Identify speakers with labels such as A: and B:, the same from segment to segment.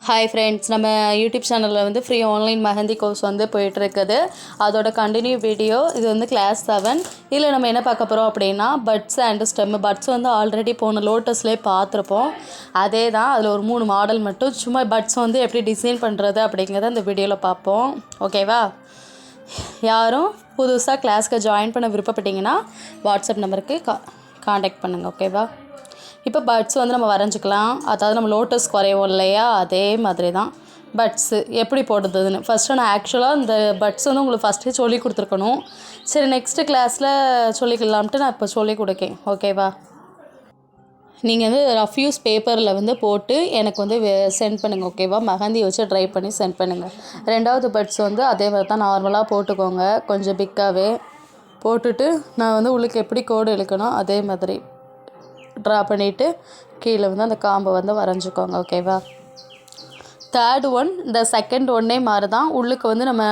A: Hi friends, நம்ம YouTube சேனலில் வந்து ஃப்ரீ ஆன்லைன் மெஹந்தி கோர்ஸ் வந்து போயிட்டுருக்குது. அதோட கண்டினியூ வீடியோ இது வந்து கிளாஸ் 7. இதில் நம்ம என்ன பார்க்க போகிறோம் அப்படின்னா பட்ஸ் அண்ட் ஸ்டெம்மு. பட்ஸ் வந்து ஆல்ரெடி போன லோட்டஸ்லேயே பார்த்துருப்போம். அதே தான், அதில் ஒரு 3 மாடல் மட்டும் சும்மா பட்ஸ் வந்து எப்படி டிசைன் பண்ணுறது அப்படிங்கிறத இந்த வீடியோவில் பார்ப்போம். ஓகேவா? யாரும் புதுசாக கிளாஸ்க்கு ஜாயின் பண்ண விருப்பப்பட்டீங்கன்னா வாட்ஸ்அப் நம்பருக்கு காண்டாக்ட் பண்ணுங்கள். ஓகேவா? இப்போ பட்ஸ் வந்து நம்ம வரைஞ்சிக்கலாம். அதாவது நம்ம லோட்டஸ் குறைவோம் இல்லையா, அதே மாதிரி தான் பட்ஸு எப்படி போடுறதுன்னு ஃபஸ்ட்டு நான் ஆக்சுவலாக இந்த பட்ஸ் வந்து உங்களுக்கு ஃபஸ்ட்டே சொல்லி கொடுத்துருக்கணும். சரி, நெக்ஸ்ட்டு கிளாஸில் சொல்லிக்கலாம்ட்டு நான் இப்போ சொல்லி கொடுக்கேன். ஓகேவா? நீங்கள் வந்து ரஃப் யூஸ் பேப்பரில் வந்து போட்டு எனக்கு வந்து சென்ட் பண்ணுங்கள். ஓகேவா? மெஹந்தி வச்சு ட்ரை பண்ணி சென்ட் பண்ணுங்கள். ரெண்டாவது பட்ஸ் வந்து அதே மாதிரி தான் நார்மலாக போட்டுக்கோங்க. கொஞ்சம் பிக்காகவே போட்டுட்டு நான் வந்து உள்ளுக்கு எப்படி கோடு இழுக்கணும் அதே மாதிரி ட்ரா பண்ணிவிட்டு கீழே வந்து அந்த காம்பை வந்து வரைஞ்சிக்கோங்க. ஓகேவா? தேர்ட் ஒன் இந்த செகண்ட் ஒன்னே மாதிரி தான். உள்ளுக்கு வந்து நம்ம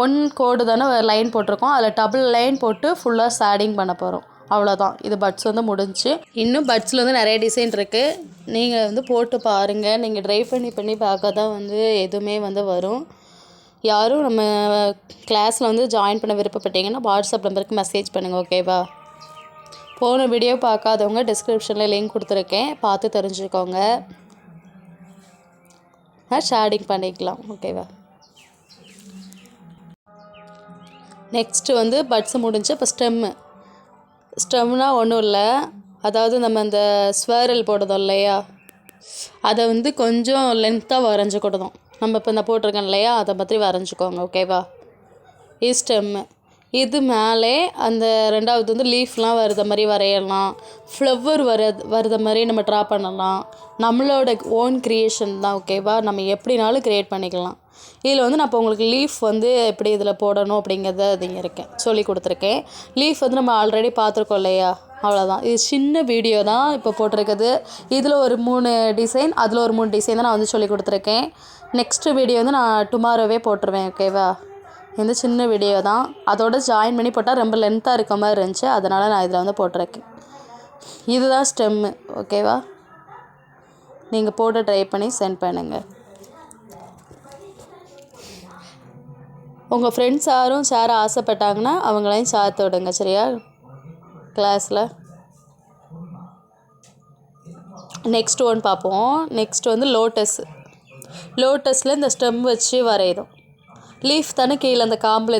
A: 1 கோடு தானே லைன் போட்டிருக்கோம். அதில் டபுள் லைன் போட்டு ஃபுல்லாக ஷேடிங் பண்ண போகிறோம். அவ்வளோதான். இது பட்ஸ் வந்து முடிஞ்சு. இன்னும் பட்ஸில் வந்து நிறைய டிசைன் இருக்குது. நீங்கள் வந்து போட்டு பாருங்கள். நீங்கள் ட்ரை பண்ணி பார்க்க தான் வந்து எதுவுமே வந்து வரும். யாரும் நம்ம கிளாஸில் வந்து ஜாயின் பண்ண விருப்பப்பட்டீங்கன்னா வாட்ஸ்அப் நம்பருக்கு மெசேஜ் பண்ணுங்கள். ஓகேவா? போன வீடியோ பார்க்காதவங்க டிஸ்கிரிப்ஷனில் லிங்க் கொடுத்துருக்கேன், பார்த்து தெரிஞ்சுக்கோங்க. ஷேடிங் பண்ணிக்கலாம். ஓகேவா? நெக்ஸ்ட்டு வந்து பட்ஸு முடிஞ்சு இப்போ ஸ்டெம்னா ஒன்றும் இல்லை. அதாவது நம்ம அந்த ஸ்வேரல் போடுறோம் இல்லையா, அதை வந்து கொஞ்சம் லென்த்தாக வரைஞ்சிக்கிடுதோம். நம்ம இப்போ இந்த போட்டிருக்கோம் இல்லையா, அதை பற்றி வரைஞ்சிக்கோங்க. ஓகேவா? இது ஸ்டெம்மு. இது மேலே அந்த ரெண்டாவது வந்து லீஃப்லாம் வருத மாதிரி வரையலாம். ஃப்ளவர் வருத மாதிரி நம்ம ட்ரா பண்ணலாம். நம்மளோட ஓன் க்ரியேஷன் தான். ஓகேவா? நம்ம எப்படினாலும் க்ரியேட் பண்ணிக்கலாம். இதில் வந்து நான் இப்போ உங்களுக்கு லீஃப் வந்து எப்படி இதில் போடணும் அப்படிங்கிறத சொல்லி கொடுத்துருக்கேன். லீஃப் வந்து நம்ம ஆல்ரெடி பார்த்துருக்கோம் இல்லையா, அவ்வளோதான். இது சின்ன வீடியோ தான் இப்போ போட்டிருக்குது. இதில் ஒரு 3 டிசைன், அதில் ஒரு 3 டிசைன் தான் நான் வந்து சொல்லி கொடுத்துருக்கேன். நெக்ஸ்ட்டு வீடியோ வந்து நான் டுமாரோவே போட்டுருவேன். ஓகேவா? இந்த சின்ன வீடியோ தான். அதோட ஜாயின் பண்ணி போட்டால் ரொம்ப லென்த்தாக இருக்க மாதிரி இருந்துச்சு, அதனால் நான் இதில் வந்து போட்டிருக்கேன். இதுதான் ஸ்டெம்மு. ஓகேவா? நீங்கள் போட்டு ட்ரை பண்ணி சென்ட் பண்ணுங்கள். உங்கள் ஃப்ரெண்ட்ஸ் யாரும் சேர ஆசைப்பட்டாங்கன்னா அவங்களையும் சேர்த்து விடுங்க. சரியா? கிளாஸில் நெக்ஸ்ட் ஒன் பார்ப்போம். நெக்ஸ்ட் வந்து லோட்டஸில் இந்த ஸ்டெம் வச்சு வரையிடும். லீஃப் தானே கீழே அந்த காம்பில்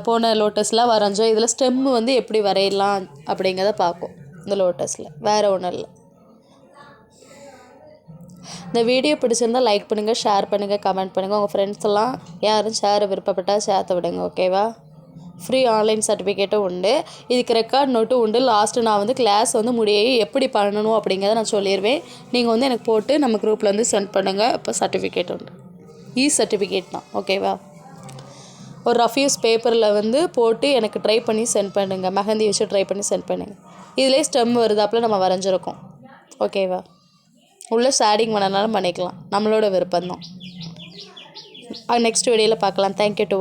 A: போன லோட்டஸ்லாம் வரைஞ்சோம். இதில் ஸ்டெம்மு வந்து எப்படி வரையலாம் அப்படிங்கிறத பார்ப்போம். இந்த லோட்டஸில் வேறு ஒன்றும் இல்லை. இந்த வீடியோ பிடிச்சிருந்தால் லைக் பண்ணுங்கள், ஷேர் பண்ணுங்கள், கமெண்ட் பண்ணுங்கள். உங்கள் ஃப்ரெண்ட்ஸ் எல்லாம் யாரும் சேர விருப்பப்பட்டால் சேர்த்து விடுங்க. ஓகேவா? ஃப்ரீ ஆன்லைன் சர்டிஃபிகேட்டும் உண்டு. இதுக்கு ரெக்கார்ட் நோட்டும் உண்டு. லாஸ்ட்டு நான் வந்து கிளாஸ் வந்து முடிய எப்படி பண்ணணும் அப்படிங்கிறத நான் சொல்லிடுவேன். நீங்கள் வந்து எனக்கு போட்டு நம்ம குரூப்பில் வந்து சென்ட் பண்ணுங்கள். இப்போ சர்டிஃபிகேட் உண்டு. சர்டிஃபிகேட் தான். ஓகேவா? ஒரு ரஃப் யூஸ் பேப்பரில் வந்து போட்டு எனக்கு ட்ரை பண்ணி சென்ட் பண்ணுங்கள். மெஹந்தி வச்சு ட்ரை பண்ணி சென்ட் பண்ணுங்கள். இதிலே ஸ்டெம் வருதாப்பில் நம்ம வரைஞ்சிருக்கோம். ஓகேவா? உள்ள ஷேடிங் பண்ணனாலும் பண்ணிக்கலாம். நம்மளோட விருப்பம்தான். நெக்ஸ்ட் வீடியோவில் பார்க்கலாம். Thank you to